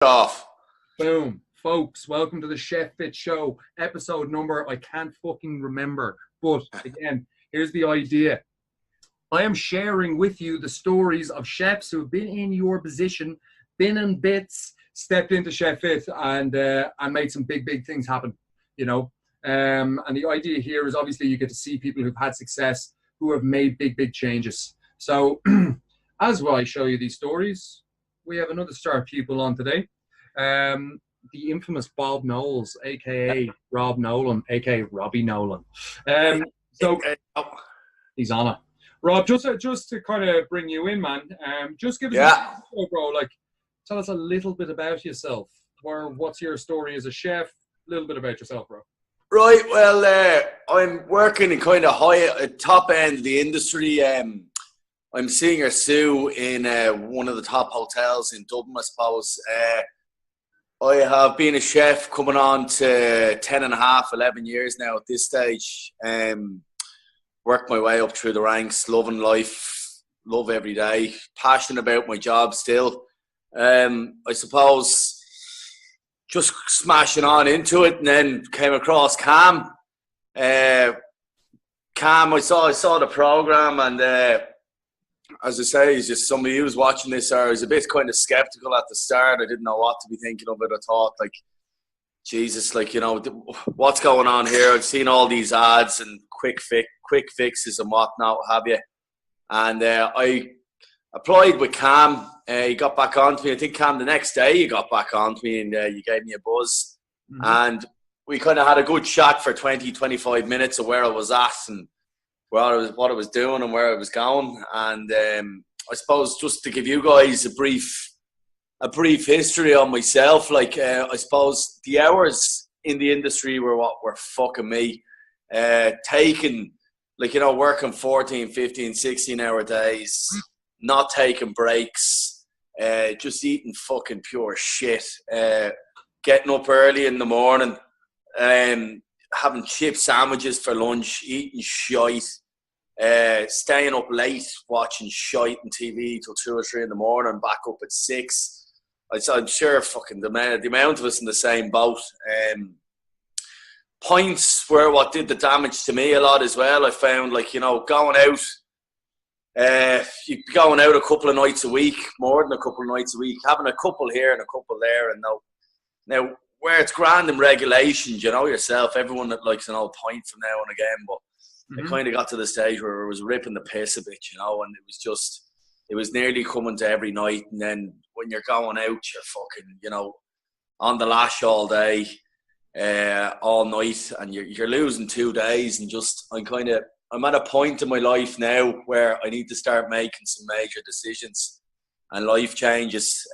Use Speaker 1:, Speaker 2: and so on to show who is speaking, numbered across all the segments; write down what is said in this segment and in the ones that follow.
Speaker 1: Off.
Speaker 2: Boom. Folks, welcome to the Chef Fit Show, episode number I can't fucking remember. But again, here's the idea. I am sharing with you the stories of chefs who have been in your position, been in bits, stepped into Chef Fit and made some big things happen, you know. And the idea here is obviously you get to see people who've had success, who have made big changes. So as well, I show you these stories, we have another star pupil on today. The infamous Bob Knowles, aka Rob Nolan, aka Robbie Nolan. So he's on it. Rob, just to kind of bring you in, man. Just give us a intro, bro. Like, tell us a little bit about yourself. What's your story as a chef? A little bit about yourself, bro.
Speaker 1: Right. Well, I'm working in kind of top end of the industry. I'm senior sous in one of the top hotels in Dublin, I suppose. I have been a chef coming on to 10 and a half, 11 years now at this stage. Worked my way up through the ranks, loving life, love every day, passionate about my job still. I suppose just smashing on into it, and then came across Cam. I saw the program, and as I say, he's just somebody who was watching this. I was a bit kind of skeptical at the start. I didn't know what to be thinking of it. I thought, like, Jesus, like, you know, what's going on here? I've seen all these ads and quick fixes and whatnot, have you? And I applied with Cam. He got back on to me. I think, Cam, the next day you got back on to me and you gave me a buzz. Mm-hmm. And we kind of had a good chat for 20, 25 minutes of where I was at and what I was doing and where I was going. And I suppose just to give you guys a brief history on myself, like I suppose the hours in the industry were what were fucking me. Taking, like, you know, working 14, 15, 16 hour days, not taking breaks, just eating fucking pure shit, getting up early in the morning, having chip sandwiches for lunch, eating shite, staying up late watching shite on TV till 2 or 3 in the morning, back up at 6. I'm sure fucking the amount of us in the same boat. Points were what did the damage to me a lot as well. I found, like, you know, going out a couple of nights a week, more than a couple of nights a week, having a couple here and a couple there, and now where it's grand in regulations, you know yourself, everyone that likes an old point from now and again, but I kind of got to the stage where it was ripping the piss a bit, you know, and it was nearly coming to every night. And then when you're going out, you're fucking, you know, on the lash all day, all night, and you're losing 2 days. And just, I'm at a point in my life now where I need to start making some major decisions and life changes.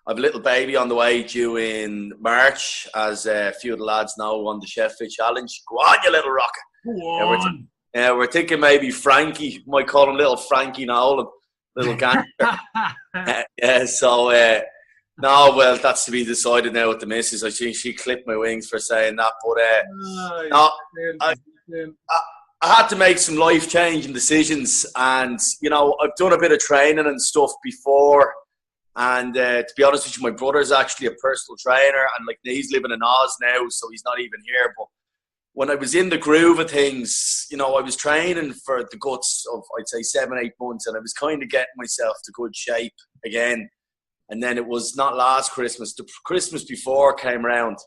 Speaker 1: I have a little baby on the way due in March, as a few of the lads know, on the Chef Fit Challenge. Go on, you little rocket.
Speaker 2: Go on.
Speaker 1: We're thinking maybe Frankie, might call him little Frankie Nolan, little gangster. No, well, that's to be decided now with the missus. I think she clipped my wings for saying that, but I had to make some life-changing decisions, and, you know, I've done a bit of training and stuff before. And to be honest with you, my brother's actually a personal trainer, and, like, he's living in Oz now, so he's not even here. But when I was in the groove of things, you know, I was training for the guts of, I'd say, 7-8 months, and I was kind of getting myself to good shape again. And then it was not last Christmas, the Christmas before came around,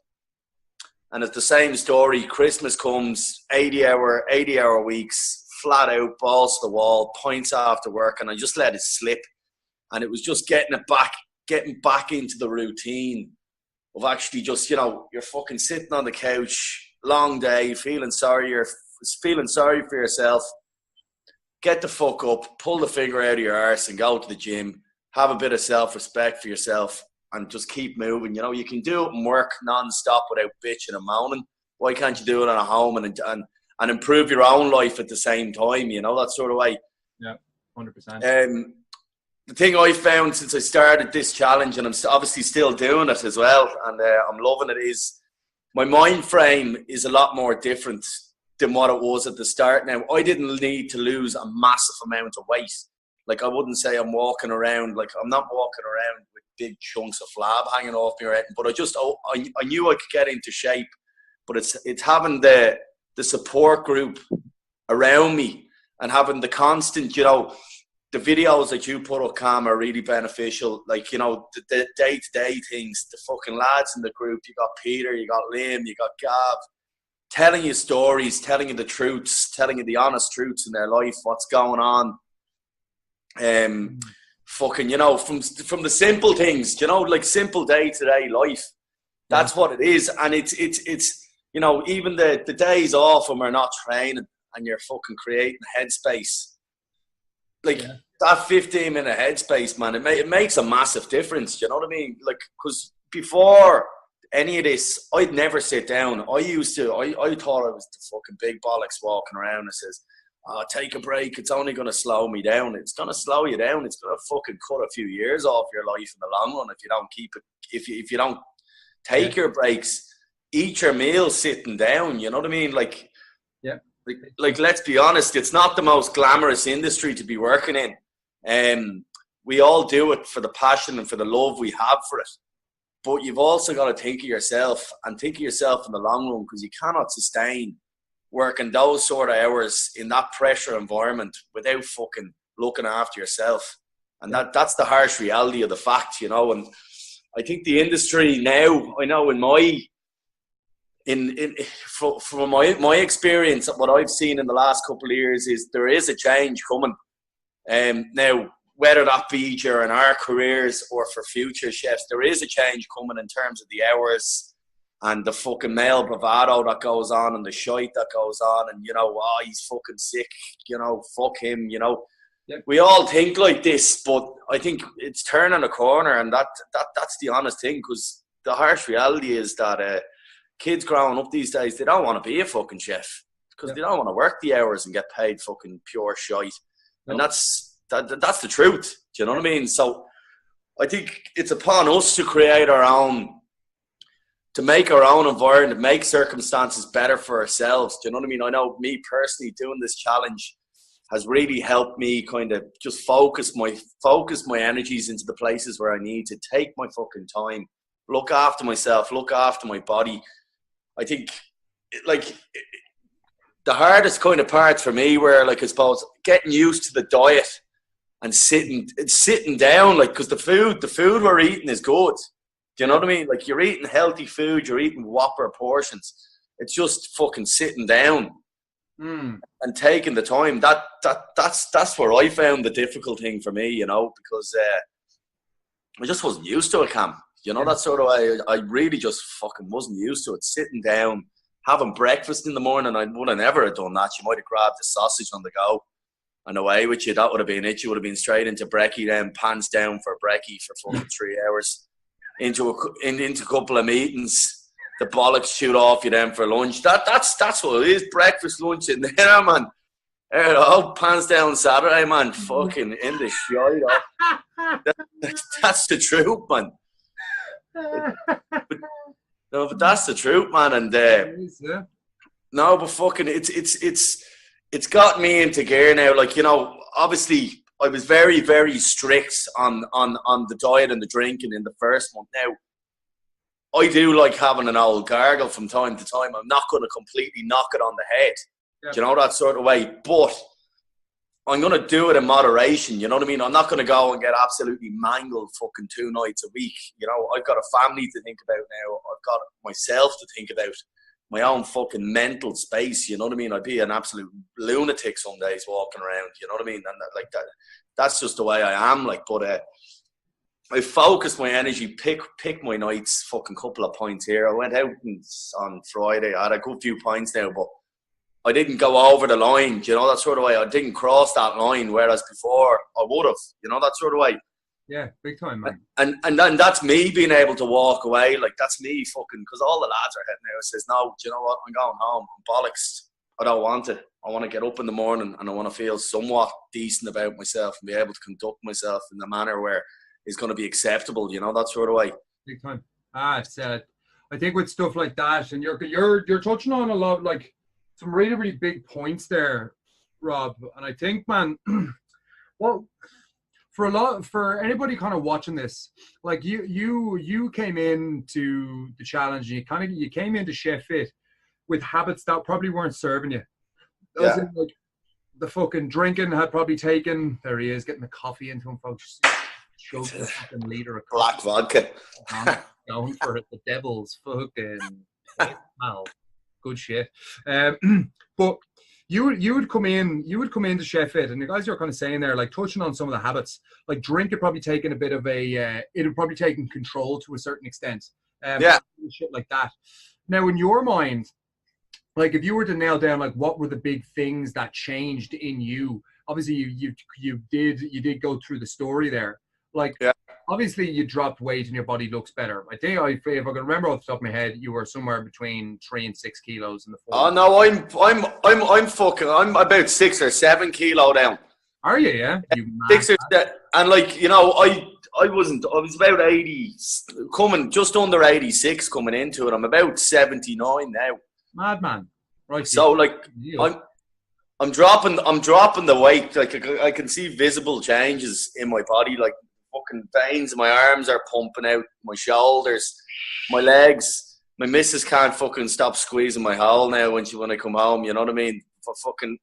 Speaker 1: and it's the same story. Christmas comes, 80-hour weeks, flat out, balls to the wall, points after work, and I just let it slip. And it was just getting back into the routine of actually just, you know, you're fucking sitting on the couch, long day, feeling sorry for yourself. Get the fuck up, pull the finger out of your arse and go to the gym. Have a bit of self-respect for yourself and just keep moving. You know, you can do it and work non-stop without bitching and moaning. Why can't you do it at home and improve your own life at the same time? You know, that sort of way.
Speaker 2: Yeah, 100%.
Speaker 1: The thing I found since I started this challenge, and I'm obviously still doing it as well, and I'm loving it, is my mind frame is a lot more different than what it was at the start. Now, I didn't need to lose a massive amount of weight. Like, I wouldn't say I'm walking around, like, I'm not walking around with big chunks of flab hanging off me or anything. But I knew I could get into shape. But it's having the support group around me and having the constant, you know, the videos that you put up, Cam, are really beneficial. Like, you know, the day-to-day things, the fucking lads in the group. You got Peter, you got Liam, you got Gav, telling you stories, telling you the truths, telling you the honest truths in their life, what's going on. Fucking, you know, from the simple things, you know, like simple day-to-day life. That's what it is. And it's you know, even the days off when we're not training and you're fucking creating headspace. Like, that 15-minute headspace, man, it makes a massive difference. You know what I mean? Like, because before any of this, I'd never sit down. I thought I was the fucking big bollocks walking around that says, oh, take a break. It's only going to slow me down. It's going to slow you down. It's going to fucking cut a few years off your life in the long run if you don't keep it. If you don't take your breaks, eat your meal sitting down. You know what I mean? Like, like let's be honest. It's not the most glamorous industry to be working in. We all do it for the passion and for the love we have for it. But you've also got to think of yourself and think of yourself in the long run, because you cannot sustain working those sort of hours in that pressure environment without fucking looking after yourself. And that's the harsh reality of the fact, you know. And I think the industry now, I know from my experience, what I've seen in the last couple of years is there is a change coming. Now, whether that be during our careers or for future chefs, there is a change coming in terms of the hours and the fucking male bravado that goes on and the shite that goes on, and, you know, oh, he's fucking sick, you know, fuck him, you know. We all think like this, but I think it's turning a corner, and that's the honest thing, because the harsh reality is that kids growing up these days, they don't want to be a fucking chef because they don't want to work the hours and get paid fucking pure shite. And that's the truth. Do you know what I mean? So I think it's upon us to create our own, to make our own environment, make circumstances better for ourselves. Do you know what I mean? I know me personally doing this challenge has really helped me kind of just focus my energies into the places where I need to take my fucking time, look after myself, look after my body. I think, like, the hardest kind of parts for me were, like, I suppose, getting used to the diet and sitting down, like, because the food we're eating is good. Do you know what I mean? Like, you're eating healthy food, you're eating whopper portions. It's just fucking sitting down and taking the time. That's where I found the difficult thing for me, you know, because I just wasn't used to it, Cam. You know, that sort of way. I really just fucking wasn't used to it. Sitting down, having breakfast in the morning, I would have never have done that. You might have grabbed the sausage on the go and away with you. That would have been it. You would have been straight into brekkie, then pants down for brekkie for fucking 3 hours. Into a couple of meetings. The bollocks shoot off you then for lunch. That's what it is. Breakfast, lunch, and dinner, man. Pants down Saturday, man. Fucking in the shite. That's the truth, man. But that's the truth, man. And no, but fucking, it's got me into gear now. Like, you know, obviously, I was very, very strict on the diet and the drinking in the first month. Now, I do like having an old gargle from time to time. I'm not going to completely knock it on the head. Do you know, that sort of way? But I'm going to do it in moderation. You know what I mean? I'm not going to go and get absolutely mangled fucking 2 nights a week. You know, I've got a family to think about now. I've got myself to think about. My own fucking mental space, you know what I mean? I'd be an absolute lunatic some days walking around, you know what I mean? And like that's just the way I am. Like, but I focused my energy, pick my nights, fucking couple of pints here. I went out on Friday. I had a good few pints now, but I didn't go over the line, you know, that sort of way. I didn't cross that line, whereas before I would have, you know, that sort of way.
Speaker 2: Yeah, big time, man.
Speaker 1: And that's me being able to walk away. Like, that's me fucking, because all the lads are heading out. Says, no, do you know what? I'm going home. I'm bollocks. I don't want it. I want to get up in the morning and I want to feel somewhat decent about myself and be able to conduct myself in a manner where it's going to be acceptable, you know, that sort of way.
Speaker 2: Big time. It's I think with stuff like that, and you're touching on a lot, like, some really, really big points there, Rob. And I think, man, well, for anybody kind of watching this, like you came into the challenge, and you came into Chef Fit with habits that probably weren't serving you. As in, like, the fucking drinking had probably taken. There he is, getting the coffee into him, folks. Chugged a fucking liter of
Speaker 1: black vodka.
Speaker 2: Going for it, the devil's fucking smell. Good shit. But you would come into Chef Fit, and the guys you're kind of saying there, like touching on some of the habits, like drink had probably taken a bit of a, it had probably taken control to a certain extent. Shit like that. Now, in your mind, like if you were to nail down, like what were the big things that changed in you? Obviously, you did go through the story there. Like, obviously, you dropped weight and your body looks better. I think, if I can remember off the top of my head, you were somewhere between 3 and 6 kilos in the 40s.
Speaker 1: Oh no, I'm about 6 or 7 kilo down.
Speaker 2: Are you? Yeah. You
Speaker 1: 6 or 7, and like I was about 80, coming just under 86 coming into it. I'm about 79 now.
Speaker 2: Madman. Right.
Speaker 1: So like I'm dropping the weight. Like I can see visible changes in my body. Like fucking veins in my arms are pumping out, my shoulders, my legs. My missus can't fucking stop squeezing my hole now when I come home. You know what I mean? For fucking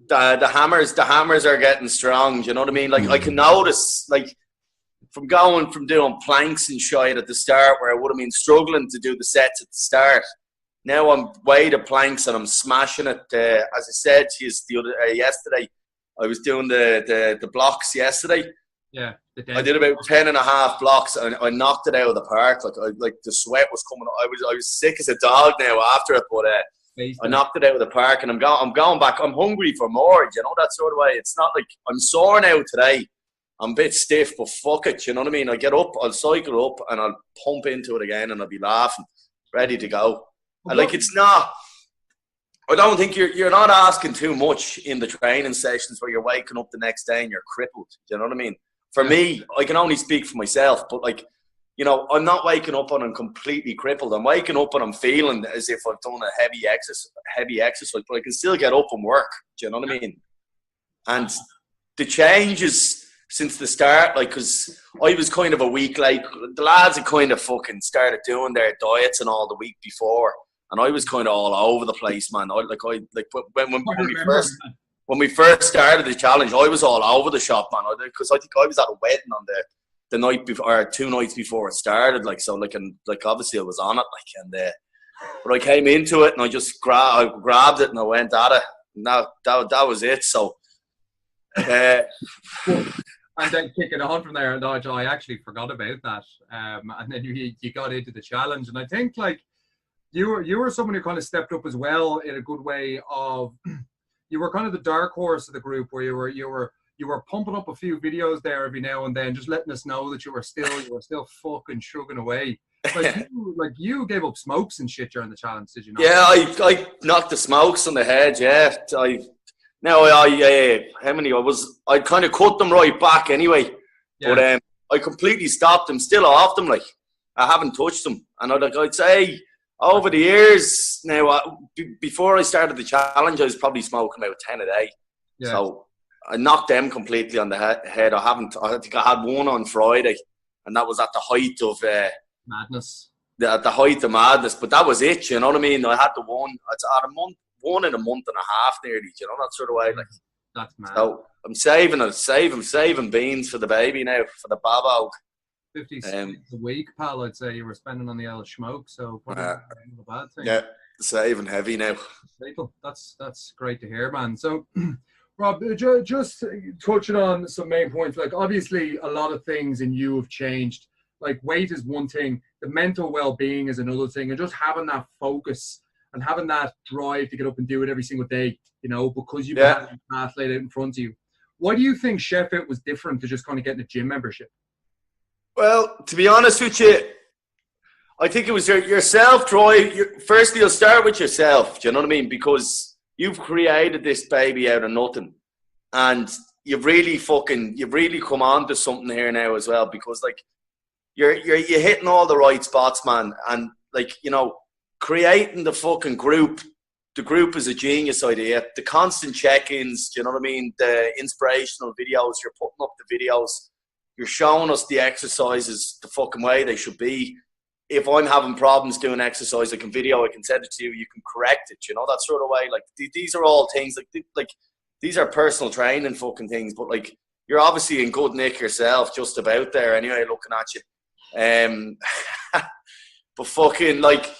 Speaker 1: the hammers are getting strong. You know what I mean? Like I can notice, like from doing planks and shit at the start, where I would have been struggling to do the sets at the start. Now I'm weighted the planks and I'm smashing it. As I said to you yesterday, I was doing the blocks yesterday.
Speaker 2: Yeah.
Speaker 1: I did about 10.5 blocks and I knocked it out of the park. Like the sweat was coming. I was sick as a dog now after it, but I knocked it out of the park and I'm going back. I'm hungry for more. You know, that sort of way. It's not like I'm sore now today. I'm a bit stiff, but fuck it. You know what I mean? I get up, I'll cycle up and I'll pump into it again and I'll be laughing, ready to go. And like it's not. I don't think you're not asking too much in the training sessions where you're waking up the next day and you're crippled. You know what I mean? For me, I can only speak for myself, but like, you know, I'm not waking up and I'm completely crippled. I'm waking up and I'm feeling as if I've done a heavy exercise, but I can still get up and work. Do you know what I mean? And the changes since the start, like, because I was kind of a week late. The lads had kind of fucking started doing their diets and all the week before. And I was kind of all over the place, man. When we first started the challenge, I was all over the shop, man. Because I think I was at a wedding on the night before, or 2 nights before it started. Like so, like and like obviously I was on it, like and but I came into it and I just grabbed it and I went at it. And that was it. So.
Speaker 2: And then kicking on from there, I actually forgot about that. And then you got into the challenge, and I think like. You were someone who kind of stepped up as well in a good way. Of you were kind of the dark horse of the group, where you were pumping up a few videos there every now and then, just letting us know that you were still fucking chugging away. Like you gave up smokes and shit during the challenge, did you not?
Speaker 1: Yeah, I knocked the smokes on the head. Yeah, how many? I kind of cut them right back anyway. Yeah. But I completely stopped them. Still off them. Like I haven't touched them, and I'd say. Over the years now, before I started the challenge, I was probably smoking about 10 a day. Yeah. So I knocked them completely on the head. I think I had one on Friday, and that was at the height of
Speaker 2: madness.
Speaker 1: At the height of madness, but that was it. You know what I mean? I had the one. It's at one in a month and a half nearly. You know, that sort of way. Like
Speaker 2: that's mad.
Speaker 1: So I'm saving beans for the baby now, for the babo.
Speaker 2: 50 cents a week, pal, I'd say you were spending on the old smoke, so probably not a bad thing.
Speaker 1: Yeah, saving heavy now.
Speaker 2: That's great to hear, man. So, Rob, just touching on some main points, like obviously a lot of things in you have changed. Like weight is one thing, the mental well-being is another thing, and just having that focus and having that drive to get up and do it every single day, you know, because you've got an athlete out in front of you. Why do you think Chef Fit was different to just kind of getting a gym membership?
Speaker 1: Well, to be honest with you, I think it was your self-drive. Firstly, you'll start with yourself. Do you know what I mean? Because you've created this baby out of nothing. And you've really come on to something here now as well. Because, like, you're hitting all the right spots, man. And, like, you know, creating the fucking group the group is a genius idea. The constant check-ins, do you know what I mean? The inspirational videos, you're putting up the videos, you're showing us the exercises the fucking way they should be. If I'm having problems doing exercise, I can send it to you, you can correct it, you know, that sort of way. Like, these are all things, like these are personal training fucking things, but like, you're obviously in good nick yourself, just about there anyway, looking at you. But fucking, like...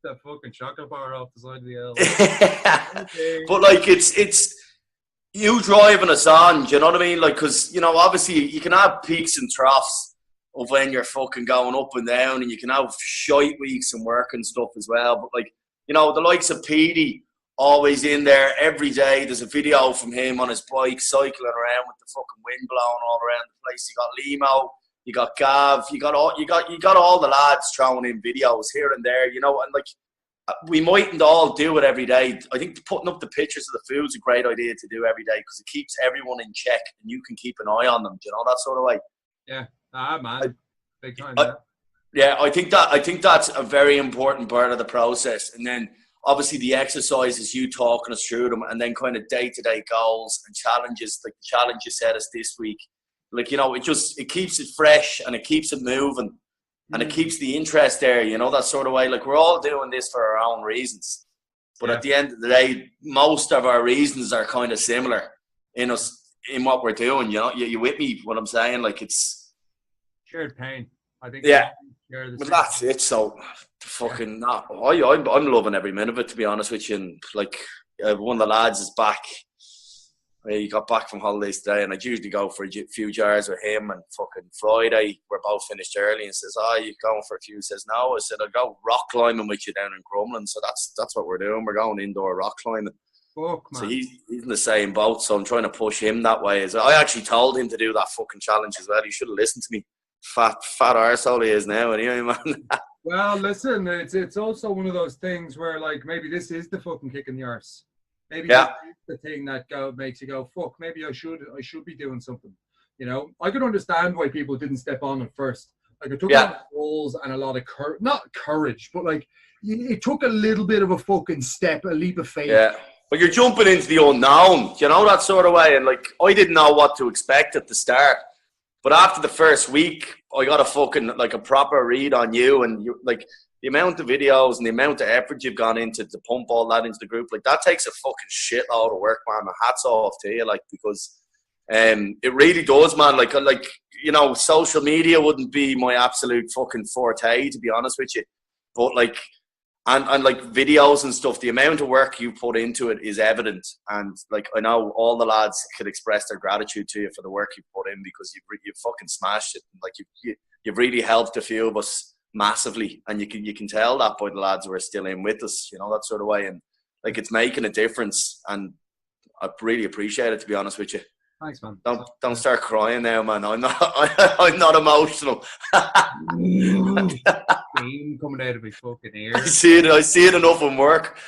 Speaker 2: That fucking chocolate bar off the side of the L.
Speaker 1: Okay. But like, it's you driving us on, do you know what I mean? Like, because, you know, obviously you can have peaks and troughs of when you're fucking going up and down, and you can have shite weeks and work and stuff as well. But like, you know, the likes of Petey, always in there every day. There's a video from him on his bike cycling around with the fucking wind blowing all around the place. You got Limo, you got Gav, you got all the lads throwing in videos here and there, you know, and like, we mightn't all do it every day. I think putting up the pictures of the food's a great idea to do every day, because it keeps everyone in check and you can keep an eye on them, you know, that sort of way.
Speaker 2: Yeah, man, big time.
Speaker 1: Yeah, I think that's a very important part of the process. And then obviously the exercises, you talking us through them, and then kind of day-to-day goals and challenges, like the challenge you set us this week. Like, you know, it keeps it fresh and it keeps it moving. And it keeps the interest there, you know, that sort of way. Like, we're all doing this for our own reasons. But at the end of the day, most of our reasons are kind of similar in what we're doing, you know. You with me, what I'm saying? Like, it's...
Speaker 2: shared pain, I think.
Speaker 1: Yeah. But that's it. So, fucking... I'm loving every minute of it, to be honest with you. And, like, one of the lads is back. He got back from holidays today, and I'd usually go for a few jars with him. And fucking Friday, we're both finished early, and says, "Oh, you going for a few?" He says, "No." I said, "I'll go rock climbing with you down in Crumlin." So that's what we're doing. We're going indoor rock climbing.
Speaker 2: Fuck, man.
Speaker 1: So he's in the same boat. So I'm trying to push him that way as well. I actually told him to do that fucking challenge as well. He should have listened to me. Fat arsehole he is now, anyway, man.
Speaker 2: Well, listen, it's also one of those things where, like, maybe this is the fucking kick in the arse. Maybe that's the thing that makes you go, fuck, maybe I should be doing something. You know, I could understand why people didn't step on at first. Like, it took a lot of balls and a lot of not courage, but like, it took a little bit of a fucking step, a leap of faith.
Speaker 1: Yeah, but you're jumping into the unknown, you know, that sort of way. And like, I didn't know what to expect at the start, but after the first week, I got a proper read on you, and you, like, the amount of videos and the amount of effort you've gone into to pump all that into the group, like, that takes a fucking shitload of work, man. My hat's off to you, like, because it really does, man. Like, you know, social media wouldn't be my absolute fucking forte, to be honest with you. But like, and like videos and stuff, the amount of work you put into it is evident. And like, I know all the lads could express their gratitude to you for the work you put in, because you've fucking smashed it. Like, you've really helped a few of us massively, and you can tell that by the lads who are still in with us, you know, that sort of way. And like, it's making a difference, and I really appreciate it, to be honest with you.
Speaker 2: Thanks, man.
Speaker 1: Don't start crying now, man. I'm not not emotional.
Speaker 2: Steam coming out of my fucking ear.
Speaker 1: I see it enough in work.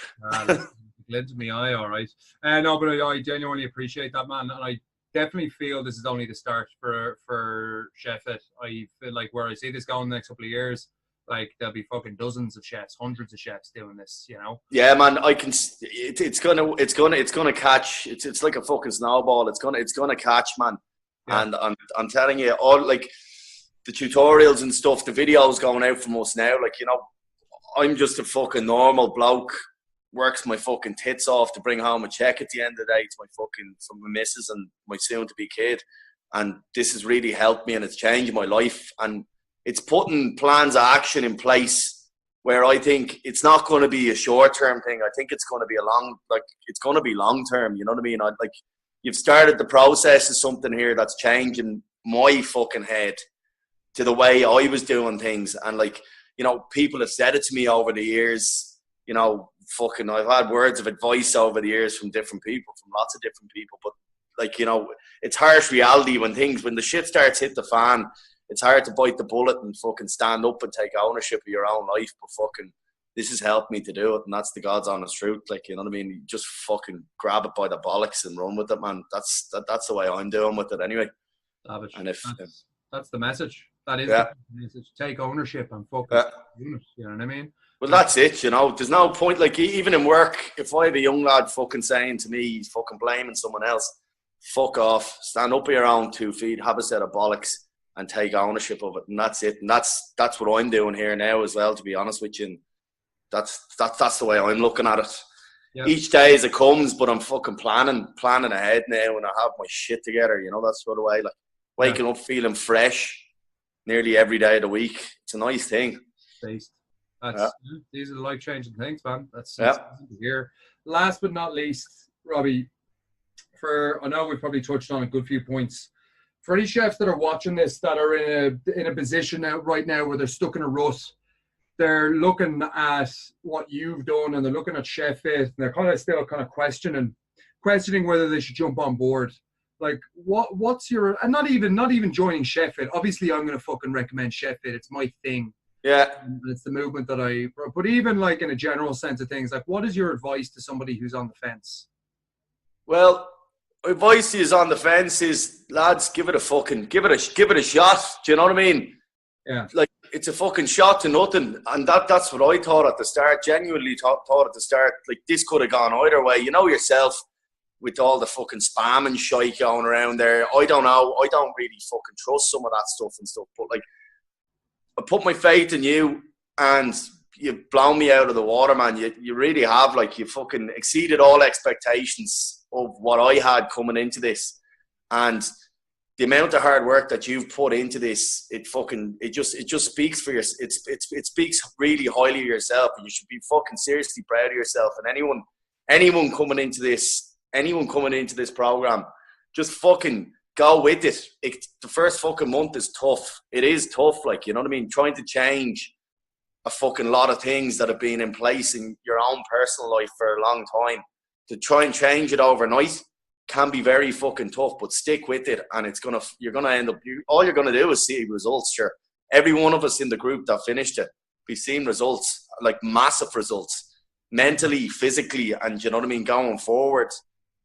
Speaker 2: Glint me eye, all right. No, but I genuinely appreciate that, man, and I definitely feel this is only the start for Chef It. I feel like where I see this going the next couple of years, like, there'll be fucking dozens of chefs, hundreds of chefs doing this, you know. Yeah, man. I can. It's gonna catch. It's like a fucking snowball. It's gonna catch, man. Yeah. And I'm telling you, all like the tutorials and stuff, the videos going out from us now. Like, you know, I'm just a fucking normal bloke. Works my fucking tits off to bring home a check at the end of the day to from my missus and my soon-to-be kid. And this has really helped me, and it's changed my life. And it's putting plans of action in place where I think it's not going to be a short-term thing. I think it's going to be it's going to be long-term. You know what I mean? You've started the process of something here that's changing my fucking head to the way I was doing things. And like, you know, people have said it to me over the years, you know, fucking, I've had words of advice over the years from different people, from lots of different people. But like, you know, it's harsh reality when the shit starts hit the fan. It's hard to bite the bullet and fucking stand up and take ownership of your own life. But fucking, this has helped me to do it, and that's the God's honest truth. Like, you know what I mean? You just fucking grab it by the bollocks and run with it, man. That's the way I'm doing with it anyway. Savage. And that's the message. That is the message. Take ownership and fucking do it. You know what I mean?
Speaker 1: Well, that's it, you know. There's no point, like, even in work, if I have a young lad fucking saying to me, he's fucking blaming someone else, fuck off, stand up on your own 2 feet, have a set of bollocks, and take ownership of it. And that's it. And that's what I'm doing here now as well, to be honest with you. And that's the way I'm looking at it. Yep. Each day as it comes, but I'm fucking planning ahead now, and I have my shit together, you know, that sort of way. Like, waking up feeling fresh nearly every day of the week. It's a nice thing.
Speaker 2: These are the life-changing things, man. That's to hear. Last but not least, Robbie, I know we've probably touched on a good few points. For any chefs that are watching this that are in a position right now where they're stuck in a rut, they're looking at what you've done and they're looking at Chef Fit, and they're still questioning whether they should jump on board. Like, what's your, and not even joining Chef Fit. Obviously, I'm going to fucking recommend Chef Fit. It's my thing.
Speaker 1: Yeah.
Speaker 2: And it's the movement that but even like in a general sense of things, like, what is your advice to somebody who's on the fence?
Speaker 1: Well, advice is on the fence is, lads, give it a shot. Do you know what I mean?
Speaker 2: Yeah.
Speaker 1: Like, it's a fucking shot to nothing. And that's what I thought at the start. Genuinely thought at the start, like, this could have gone either way. You know yourself, with all the fucking spam and shite going around there. I don't know. I don't really fucking trust some of that stuff and stuff. But, like, I put my faith in you, and you've blown me out of the water, man. You really have. Like, you fucking exceeded all expectations of what I had coming into this. And the amount of hard work that you've put into this, it just speaks for your, it speaks really highly of yourself, and you should be fucking seriously proud of yourself. And anyone coming into this program, just fucking go with it. The first fucking month is tough. It is tough, like, you know what I mean? Trying to change a fucking lot of things that have been in place in your own personal life for a long time. To try and change it overnight can be very fucking tough, but stick with it, and you're gonna end up, all you're gonna do is see results. Sure, every one of us in the group that finished it, we've seen results, like massive results, mentally, physically, and you know what I mean, going forward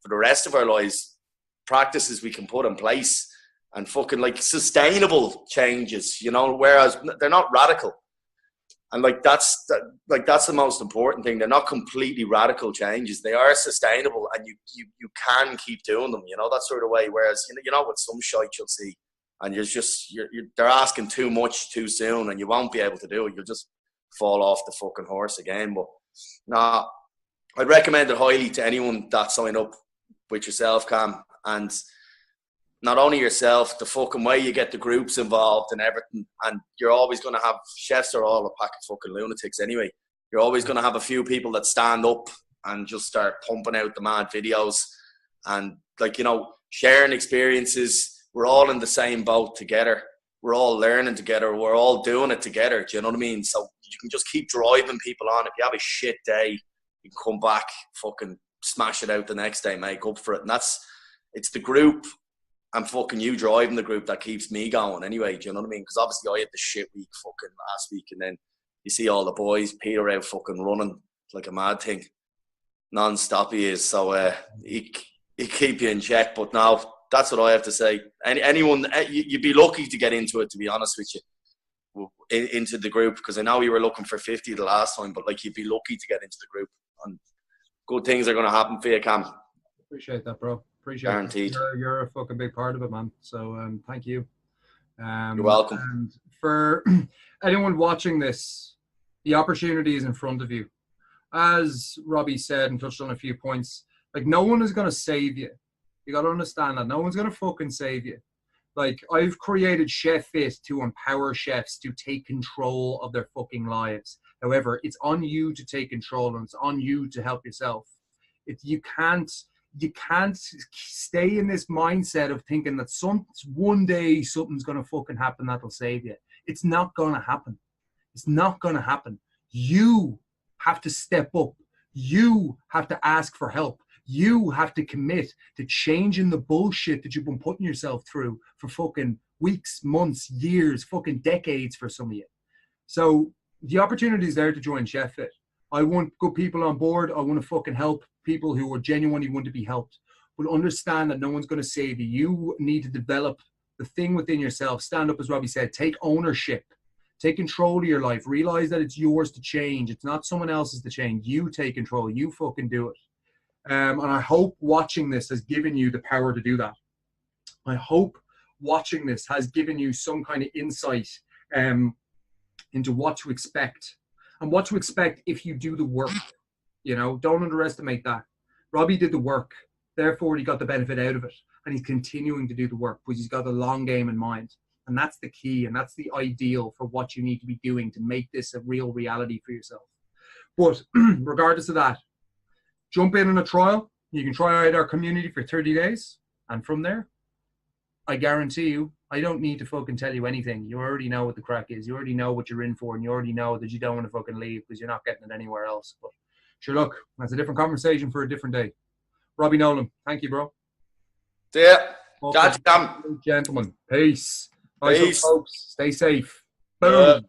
Speaker 1: for the rest of our lives, practices we can put in place, and fucking, like, sustainable changes, you know, whereas they're not radical. And that's the most important thing. They're not completely radical changes. They are sustainable, and you can keep doing them, you know, that sort of way. Whereas, you know, with some shite you'll see, and they're asking too much too soon, and you won't be able to do it. You'll just fall off the fucking horse again. But nah, I'd recommend it highly to anyone that sign up with yourself, Cam. And not only yourself, the fucking way you get the groups involved and everything. And you're always going to have, chefs are all a pack of fucking lunatics anyway. You're always going to have a few people that stand up and just start pumping out the mad videos. And, like, you know, sharing experiences. We're all in the same boat together. We're all learning together. We're all doing it together. Do you know what I mean? So you can just keep driving people on. If you have a shit day, you can come back, fucking smash it out the next day, make up for it. And it's the group and fucking you driving the group that keeps me going anyway. Do you know what I mean? Because obviously I had the shit week fucking last week, and then you see all the boys, Peter out fucking running like a mad thing. Non-stop he is. So he keep you in check. But now, that's what I have to say. Anyone, you'd be lucky to get into it, to be honest with you, into the group, because I know you were looking for 50 the last time, but, like, you'd be lucky to get into the group, and good things are going to happen for you, Cam.
Speaker 2: Appreciate that, bro. Appreciate
Speaker 1: Guaranteed.
Speaker 2: it. You're a fucking big part of it, man. So thank you.
Speaker 1: You're welcome.
Speaker 2: And for anyone watching this, the opportunity is in front of you. As Robbie said and touched on a few points, like, no one is going to save you. You got to understand that. No one's going to fucking save you. Like, I've created Chef Fit to empower chefs to take control of their fucking lives. However, it's on you to take control, and it's on you to help yourself. You can't stay in this mindset of thinking that one day something's going to fucking happen that'll save you. It's not going to happen. It's not going to happen. You have to step up. You have to ask for help. You have to commit to changing the bullshit that you've been putting yourself through for fucking weeks, months, years, fucking decades for some of you. So the opportunity is there to join Chef Fit. I want good people on board. I want to fucking help people who are genuinely want to be helped. But understand that no one's going to save you. You need to develop the thing within yourself. Stand up, as Robbie said. Take ownership. Take control of your life. Realize that it's yours to change. It's not someone else's to change. You take control. You fucking do it. And I hope watching this has given you the power to do that. I hope watching this has given you some kind of insight into what to expect and what to expect if you do the work. You know, don't underestimate that. Robbie did the work. Therefore, he got the benefit out of it. And he's continuing to do the work because he's got the long game in mind. And that's the key. And that's the ideal for what you need to be doing to make this a real reality for yourself. But regardless of that, jump in on a trial. You can try out our community for 30 days. And from there, I guarantee you, I don't need to fucking tell you anything. You already know what the crack is. You already know what you're in for. And you already know that you don't want to fucking leave because you're not getting it anywhere else. But sure, look, that's a different conversation for a different day. Robbie Nolan, thank you, bro.
Speaker 1: See ya.
Speaker 2: Gentlemen, peace. Peace.
Speaker 1: Peace.
Speaker 2: Folks, stay safe. Boom.